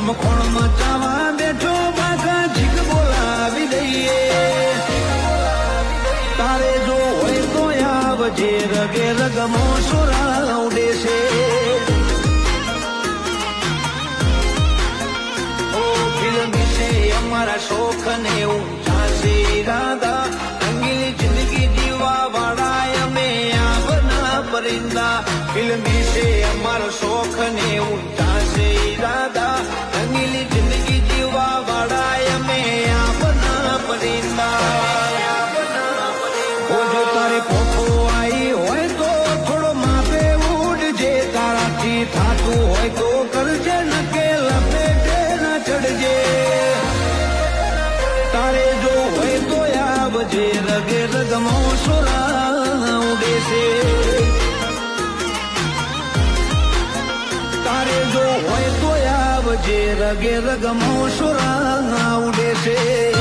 રમખોણ મચાવા બેઠો બાકા જીક બોલાવી દઈએ તારે જો હોય તો આવજે રગે રગમો સુરા ઉડે છે ઓ ફિલ્મી છે અમારા શોખ ને ઊંચા છે ઈરાદા રંગીલી જિંદગી જીવા વાળા અમે આવના પરિંદા ફિલ્મી છે અમારો શોખ ને ઊંચા છે ઈરાદા રંગીલી જિંદગી જીવા વાળા અમે આવના પરિંદા જો તારે પોખો આવી હોય તો થોડો માપે ઉડજે તારાથી થાતું હોય તો કરજે નકે લપેટે ના ચડજે તારે જો હોય તો આવજે રગે રગમો સુરા ઉડે છે તારે જો હોય તો આવજે રગે રગમો સુરા ઉડે છે